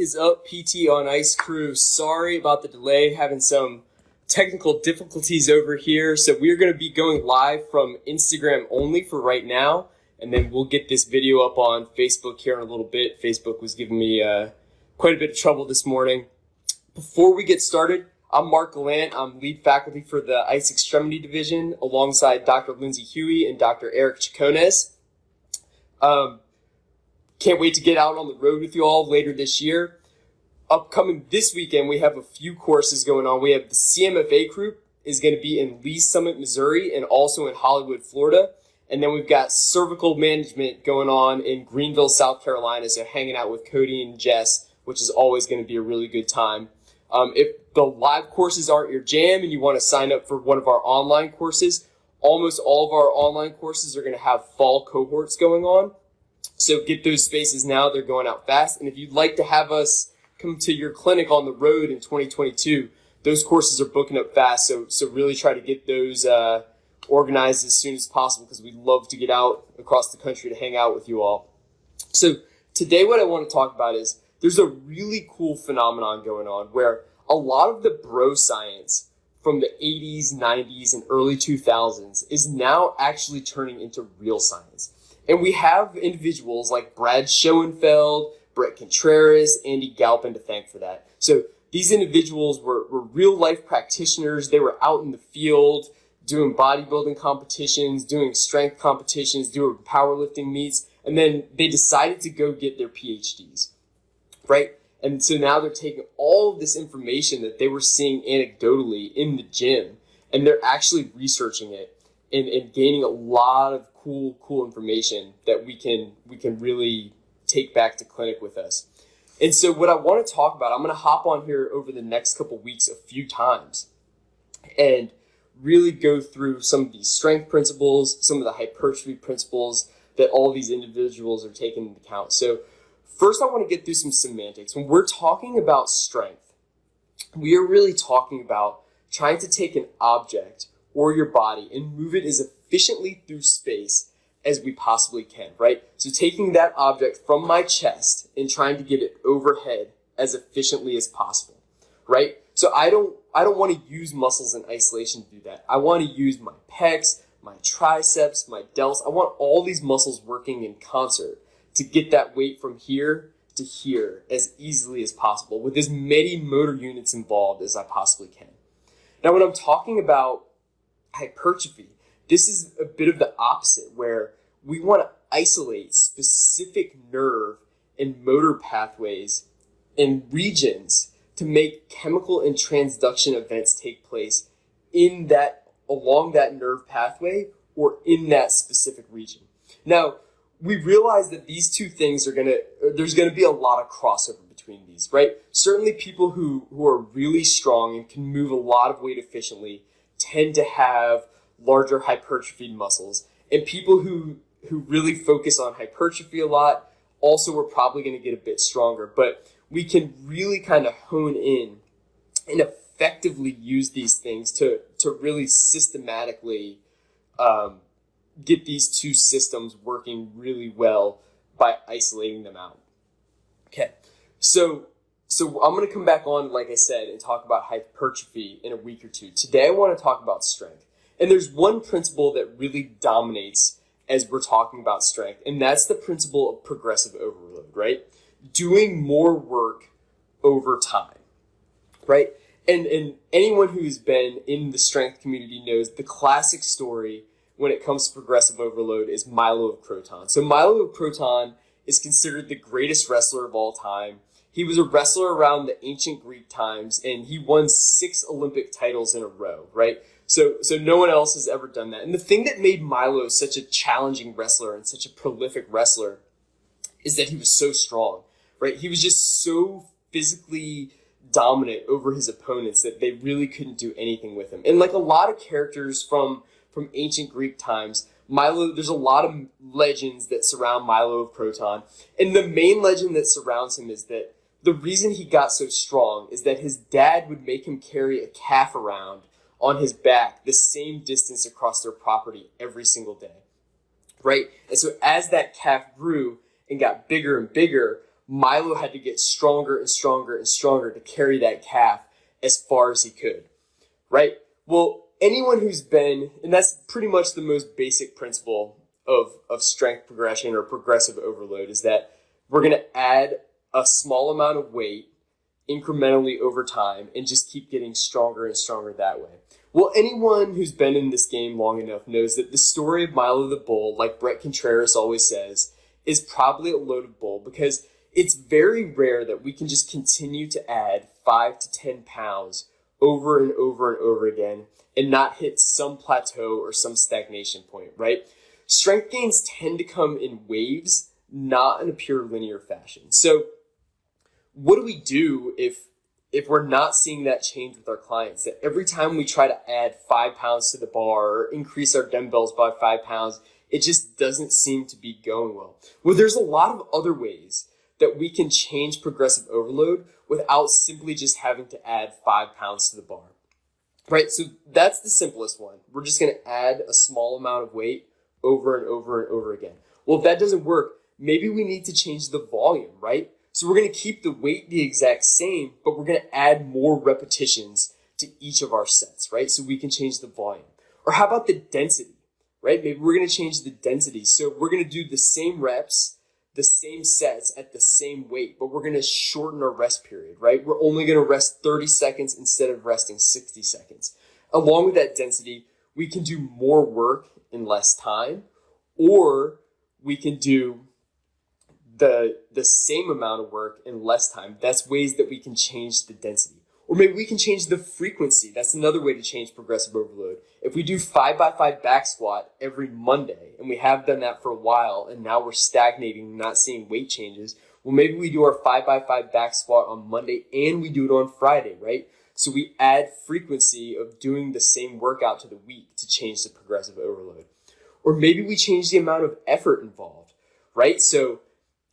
is up, PT on Ice crew? Sorry about the delay, having some technical difficulties over here. So we're going to be going live from Instagram only for right now, and then we'll get this video up on Facebook here in a little bit. Facebook was giving me quite a bit of trouble this morning. Before we get started, I'm Mark Gallant. I'm lead faculty for the Ice Extremity Division alongside Dr. Lindsay Huey and Dr. Eric Chacones. Can't wait to get out on the road with you all later this year. Upcoming this weekend, we have a few courses going on. We have the CMFA group is going to be in Lee Summit, Missouri, and also in Hollywood, Florida. And then we've got cervical management going on in Greenville, South Carolina. So hanging out with Cody and Jess, which is always going to be a really good time. If the live courses aren't your jam and you want to sign up for one of our online courses, almost all of our online courses are going to have fall cohorts going on. So get those spaces now. They're going out fast. And if you'd like to have us come to your clinic on the road in 2022, those courses are booking up fast. So really try to get those organized as soon as possible, because we'd love to get out across the country to hang out with you all. So today what I want to talk about is there's a really cool phenomenon going on where a lot of the bro science from the 80s, 90s, and early 2000s is now actually turning into real science. And we have individuals like Brad Schoenfeld, Brett Contreras, Andy Galpin to thank for that. So these individuals were real life practitioners. They were out in the field doing bodybuilding competitions, doing strength competitions, doing powerlifting meets, and then they decided to go get their PhDs, right? And so now they're taking all of this information that they were seeing anecdotally in the gym, and they're actually researching it and gaining a lot of cool information that we can really take back to clinic with us. And so what I want to talk about, I'm going to hop on here over the next couple weeks a few times and really go through some of these strength principles, some of the hypertrophy principles that all these individuals are taking into account. So first I want to get through some semantics. When we're talking about strength, we are really talking about trying to take an object or your body and move it as efficiently through space as we possibly can, right? So taking that object from my chest and trying to get it overhead as efficiently as possible, right? So I don't want to use muscles in isolation to do that. I want to use my pecs, my triceps, my delts. I want all these muscles working in concert to get that weight from here to here as easily as possible with as many motor units involved as I possibly can. Now, when I'm talking about hypertrophy, this is a bit of the opposite, where we want to isolate specific nerve and motor pathways and regions to make chemical and transduction events take place in that, along that nerve pathway or in that specific region. Now, we realize that these two things there's going to be a lot of crossover between these, right? Certainly people who are really strong and can move a lot of weight efficiently tend to have larger hypertrophied muscles, and people who really focus on hypertrophy a lot also are probably going to get a bit stronger. But we can really kind of hone in and effectively use these things to really systematically get these two systems working really well by isolating them out. Okay, so I'm going to come back on, like I said, and talk about hypertrophy in a week or two. Today I want to talk about strength. And there's one principle that really dominates as we're talking about strength, and that's the principle of progressive overload, right? Doing more work over time, right? And anyone who's been in the strength community knows the classic story when it comes to progressive overload is Milo of Croton. So Milo of Croton is considered the greatest wrestler of all time. He was a wrestler around the ancient Greek times, and he won 6 Olympic titles in a row, right? So no one else has ever done that. And the thing that made Milo such a challenging wrestler and such a prolific wrestler is that he was so strong, right? He was just so physically dominant over his opponents that they really couldn't do anything with him. And like a lot of characters from ancient Greek times, Milo, there's a lot of legends that surround Milo of Croton. And the main legend that surrounds him is that the reason he got so strong is that his dad would make him carry a calf around on his back the same distance across their property every single day, right? And so as that calf grew and got bigger and bigger, Milo had to get stronger and stronger and stronger to carry that calf as far as he could, right? Well, anyone who's been, and that's pretty much the most basic principle of strength progression or progressive overload, is that we're going to add a small amount of weight incrementally over time and just keep getting stronger and stronger that way. Well, anyone who's been in this game long enough knows that the story of Milo the Bull, like Brett Contreras always says, is probably a loaded bull, because it's very rare that we can just continue to add 5 to 10 pounds over and over and over again and not hit some plateau or some stagnation point, right? Strength gains tend to come in waves, not in a pure linear fashion. So what do we do if we're not seeing that change with our clients? That every time we try to add 5 pounds to the bar or increase our dumbbells by 5 pounds, it just doesn't seem to be going well. Well, there's a lot of other ways that we can change progressive overload without simply just having to add 5 pounds to the bar, right? So that's the simplest one. We're just going to add a small amount of weight over and over and over again. Well, if that doesn't work, maybe we need to change the volume, right? So we're going to keep the weight the exact same, but we're going to add more repetitions to each of our sets, right? So we can change the volume. Or how about the density, right? Maybe we're going to change the density. So we're going to do the same reps, the same sets at the same weight, but we're going to shorten our rest period, right? We're only going to rest 30 seconds instead of resting 60 seconds. Along with that density, we can do more work in less time, or we can do the same amount of work in less time. That's ways that we can change the density. Or maybe we can change the frequency. That's another way to change progressive overload. If we do 5x5 back squat every Monday, and we have done that for a while, and now we're stagnating, not seeing weight changes, well, maybe we do our 5x5 back squat on Monday and we do it on Friday, right? So we add frequency of doing the same workout to the week to change the progressive overload. Or maybe we change the amount of effort involved, right? So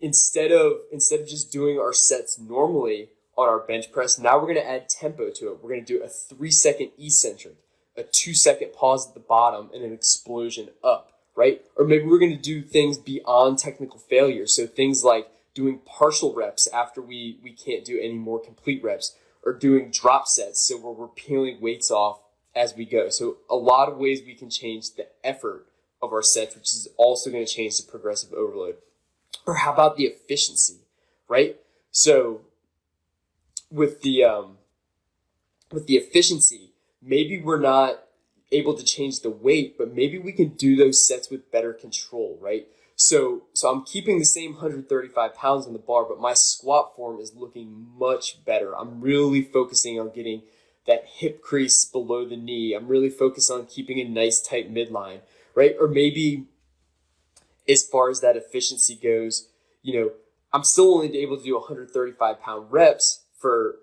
instead of just doing our sets normally on our bench press, now we're going to add tempo to it. We're going to do a 3-second eccentric, a 2-second pause at the bottom, and an explosion up, right? Or maybe we're going to do things beyond technical failure. So things like doing partial reps after we can't do any more complete reps, or doing drop sets, so where we're peeling weights off as we go. So a lot of ways we can change the effort of our sets, which is also going to change the progressive overload. Or how about the efficiency, right? So with the efficiency, maybe we're not able to change the weight, but maybe we can do those sets with better control, right? So I'm keeping the same 135 pounds on the bar, but my squat form is looking much better. I'm really focusing on getting that hip crease below the knee. I'm really focused on keeping a nice tight midline, right? Or maybe as far as that efficiency goes, I'm still only able to do 135 pound reps or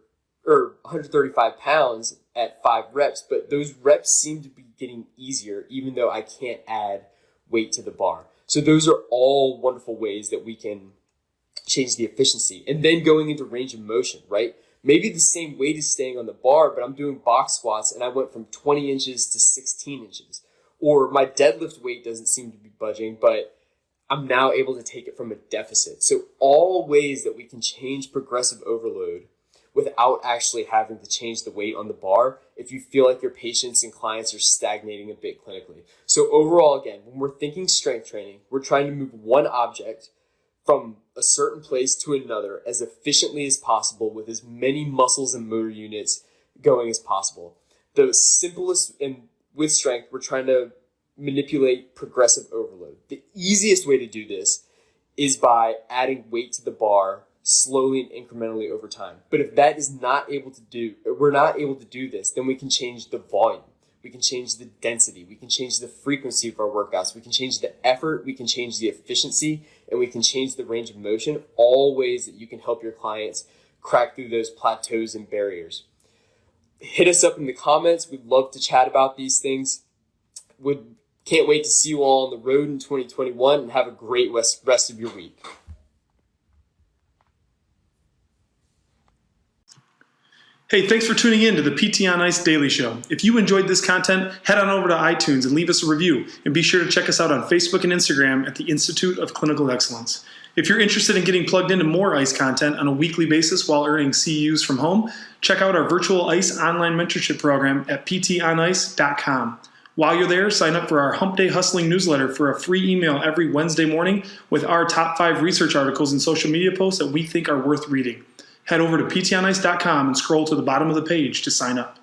135 pounds at 5 reps, but those reps seem to be getting easier, even though I can't add weight to the bar. So those are all wonderful ways that we can change the efficiency. And then going into range of motion, right? Maybe the same weight is staying on the bar, but I'm doing box squats and I went from 20 inches to 16 inches. Or my deadlift weight doesn't seem to be budging, but I'm now able to take it from a deficit. So all ways that we can change progressive overload without actually having to change the weight on the bar if you feel like your patients and clients are stagnating a bit clinically. So overall, again, when we're thinking strength training, we're trying to move one object from a certain place to another as efficiently as possible with as many muscles and motor units going as possible. The simplest, and with strength, we're trying to manipulate progressive overload. The easiest way to do this is by adding weight to the bar slowly and incrementally over time. But if that is not able to do, we're not able to do this, then we can change the volume. We can change the density. We can change the frequency of our workouts. We can change the effort. We can change the efficiency, and we can change the range of motion. All ways that you can help your clients crack through those plateaus and barriers. Hit us up in the comments. We'd love to chat about these things. Can't wait to see you all on the road in 2021, and have a great rest of your week. Hey, thanks for tuning in to the PT on Ice Daily Show. If you enjoyed this content, head on over to iTunes and leave us a review. And be sure to check us out on Facebook and Instagram at the Institute of Clinical Excellence. If you're interested in getting plugged into more ICE content on a weekly basis while earning CEUs from home, check out our virtual ICE online mentorship program at ptonice.com. While you're there, sign up for our Hump Day Hustling newsletter for a free email every Wednesday morning with our top 5 research articles and social media posts that we think are worth reading. Head over to ptonice.com and scroll to the bottom of the page to sign up.